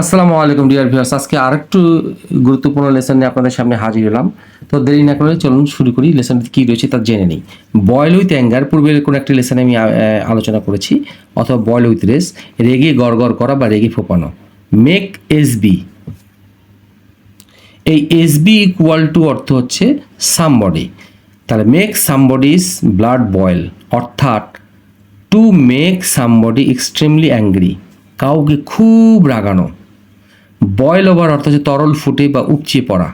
আসসালামু আলাইকুম dear viewers, আজকে আরেকটু গুরুত্বপূর্ণ লেসন নিয়ে আপনাদের সামনে হাজির হলাম। তো দেরি না করে চলুন শুরু করি, লেসনটি কী রয়েছে তা জেনে নিই। বয়েল উইথ অ্যাঙ্গার পূর্বের কোনো একটি লেসনে আমি আলোচনা করেছি, অথবা বয়েল উইথ রেস, রেগে গড়গড় করা বা রেগে ফোপানো। মেক এসবি, এই এসবি ইকুয়াল টু অর্থ হচ্ছে সামবডি। তাহলে মেক সামবডিজ ব্লাড বয়েল, অর্থাৎ two make somebody extremely angry, কাউকে খুব রাগানো। বয়েল ওভার অর্থ হচ্ছে তরল ফুটে বা উপচিয়ে পড়া।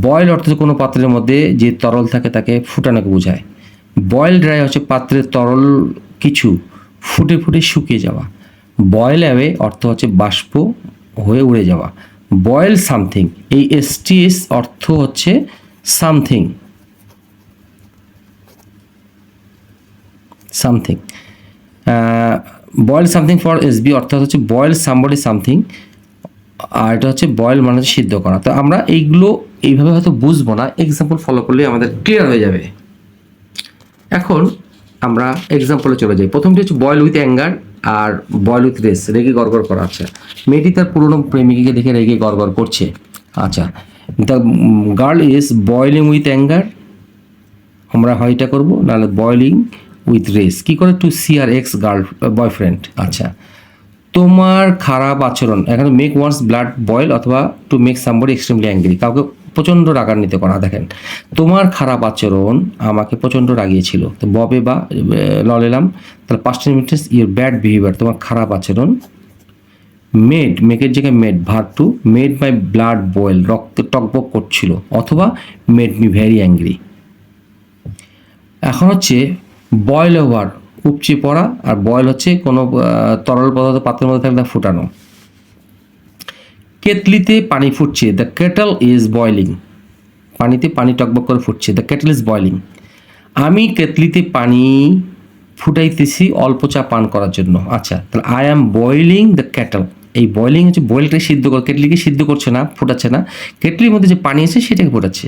বয়েল অর্থ হচ্ছে কোনো পাত্রের মধ্যে যে তরল থাকে তাকে ফুটানোকে বোঝায়। বয়েল ড্রাই হচ্ছে পাত্রের তরল কিছু ফুটে ফুটে শুকিয়ে যাওয়া। বয়েল অ্যাওয়ে অর্থ হচ্ছে বাষ্প হয়ে উড়ে যাওয়া। বয়েল সামথিং, এই এসটিএস অর্থ হচ্ছে something, something. Boil something for SB অর্থাৎ হচ্ছে বয়েল সামবডি সামথিং, আর এটা হচ্ছে বয়েল মানে হচ্ছে সিদ্ধ করা। তো আমরা এইগুলো এইভাবে হয়তো বুঝবো না, এক্সাম্পল ফলো করলে আমাদের ক্লিয়ার হয়ে যাবে। এখন আমরা এক্সাম্পলে চলে যাই। প্রথমটি হচ্ছে বয়েল উইথ অ্যাঙ্গার আর বয়েল উইথ রেস, রেগে গড়গড় করা। আচ্ছা, মেয়েটি তার পুরনো প্রেমিকাকে দেখে রেগে গড়গড় করছে। আচ্ছা, the girl is boiling with anger, আমরা হয় এটা করবো, নাহলে বয়েলিং উইথ রেস। কী করে? টু সি আর এক্স গার্ল বয়ফ্রেন্ড। আচ্ছা, তোমার খারাপ আচরণ, এখানে মেক ওয়ান্স ব্লাড বয়েল অথবা to make somebody extremely angry, কাউকে প্রচণ্ড রাগান্বিত করা। দেখেন, তোমার খারাপ আচরণ আমাকে প্রচণ্ড রাগিয়েছিল। তো ববে বা ললেলাম, তাহলে past tense your bad behaviour, তোমার খারাপ আচরণ। মেড, মেকের জায়গায় made, verb two, made my blood boil, রক্ত টকবক করছিল, অথবা মেড মি ভেরি অ্যাংরি। এখন হচ্ছে বয়েল ওভার, উপচে পড়া, আর বয়েল হচ্ছে কোনো তরল পদার্থ পাত্রের মধ্যে থাকলে ফুটানো। কেতলিতে পানি ফুটছে, দ্য কেটল ইজ বয়লিং, পানিতে পানি টকবক করে ফুটছে, দ্য কেটল ইজ বয়লিং। আমি কেতলিতে পানি ফুটাইতেছি অল্প চা পান করার জন্য। আচ্ছা, তাহলে I am boiling the Kettle, এই বয়লিং হচ্ছে বয়েলটাকে সিদ্ধ করে, কেটলিকে সিদ্ধ করছে না, ফোটাচ্ছে না, কেটলির মধ্যে যে পানি আছে সেটাকে ফোটাচ্ছে,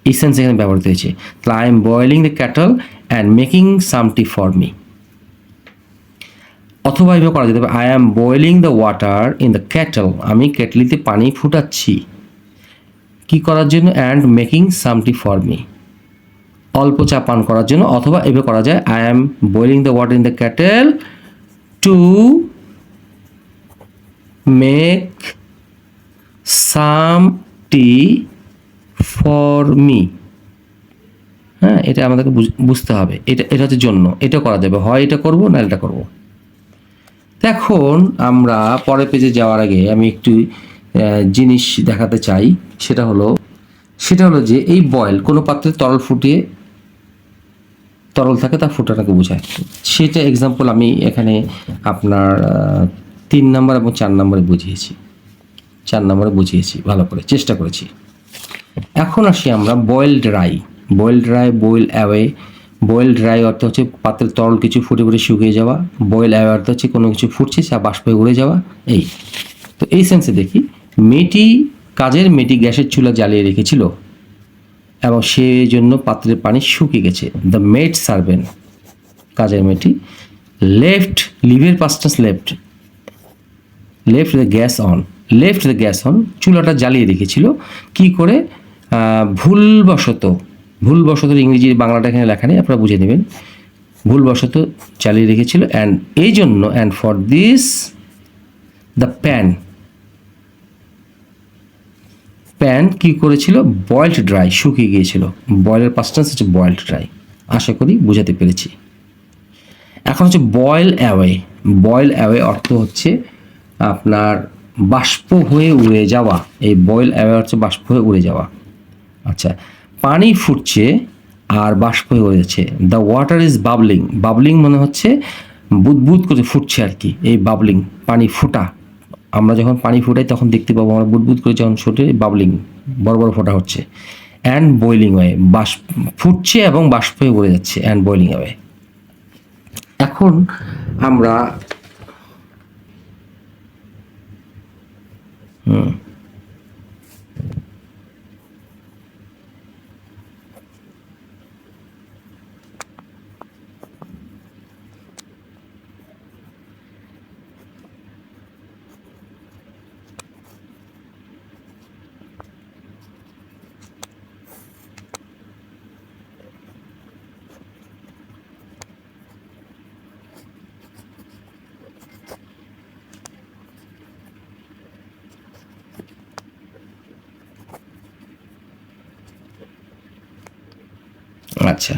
এই সেন্স এখানে ব্যবহৃত হয়েছে। তাহলে I am boiling the Kettle and making some T for me. অথবা এভাবে করা যেতে পারে, I am boiling the water in the Kettle, আমি কেটলিতে পানি ফুটাচ্ছি কি করার জন্য? And making some T for me, অল্প চা পান করার জন্য। অথবা এভাবে করা যায়, I am boiling the water in the kettle to make some T for me. হ্যাঁ, এটা আমাদেরকে বুঝতে হবে, এটা এটা হচ্ছে জন্য, এটা করা যাবে, হয় এটা করবো না এটা করবো। এখন আমরা পরের পেজে যাওয়ার আগে আমি একটু জিনিস দেখাতে চাই, সেটা হলো যে এই বয়েল কোনো পাত্রে তরল ফুটিয়ে, তরল থাকে তা ফুটানোকে বোঝায়। সেটা এক্সাম্পল আমি এখানে আপনার 3 নম্বর এবং 4 নম্বরে বুঝিয়েছি, 4 নম্বরে বুঝিয়েছি, ভালো করে চেষ্টা করেছি। এখন আসি আমরা boil dry. Boil dry, boil away. Boil dry অর্থ হচ্ছে পাত্রের তরল কিছু ফুটে ফুটে শুকিয়ে যাওয়া। বয়েল অ্যাওয়ে অর্থ হচ্ছে কোনো কিছু ফুটছে যা বাষ্প হয়ে উড়ে যাওয়া। এই তো এই সেন্সে দেখি, মেয়েটি গ্যাসের চুলা জ্বালিয়ে রেখেছিল এবং সেই জন্য পাত্রের পানি শুকিয়ে গেছে। দ্য মেড সার্ভেন্ট, কাজের মেয়েটি, লেফট, লিভের পাস্টাস left, left the gas on, left the gas on, চুলাটা জ্বালিয়ে রেখেছিল। কি করে? ভুলবশত, ভুলবশত ইংরেজি বাংলাটা এখানে লেখা নেই, আপনারা বুঝে নেবেন। ভুলবশত চালিয়ে রেখেছিল, অ্যান্ড এই জন্য, and for this the pan কি করেছিল? বয়েলড ড্রাই, শুকিয়ে গিয়েছিল। বয়েলের পাস্টেন্স হচ্ছে বয়েলড ড্রাই। আশা করি বুঝাতে পেরেছি। এখন হচ্ছে বয়েল অ্যাওয়ে। বয়েল অ্যাওয়ে অর্থ হচ্ছে আপনার বাষ্প হয়ে উড়ে যাওয়া। এই বয়েল অ্যাওয়ে হচ্ছে বাষ্প হয়ে উড়ে যাওয়া। আচ্ছা, পানি ফুটছে আর বাষ্প হয়ে উড়ে যাচ্ছে। দ্য ওয়াটার ইজ বাবলিং, বাবলিং মানে হচ্ছে বুদবুদ করে ফুটছে আর কি, এই বাবলিং, পানি ফোটা। আমরা যখন পানি ফুটাই তখন দেখতে পাবো আমরা বুদবুদ করে যখন ছোটে বাবলিং, বড় বড় ফোটা হচ্ছে। অ্যান্ড বয়েলিং ওয়ে, বাষ্প ফুটছে এবং বাষ্প হয়ে উড়ে যাচ্ছে, অ্যান্ড বয়েলিং ওয়ে। এখন আমরা আচ্ছা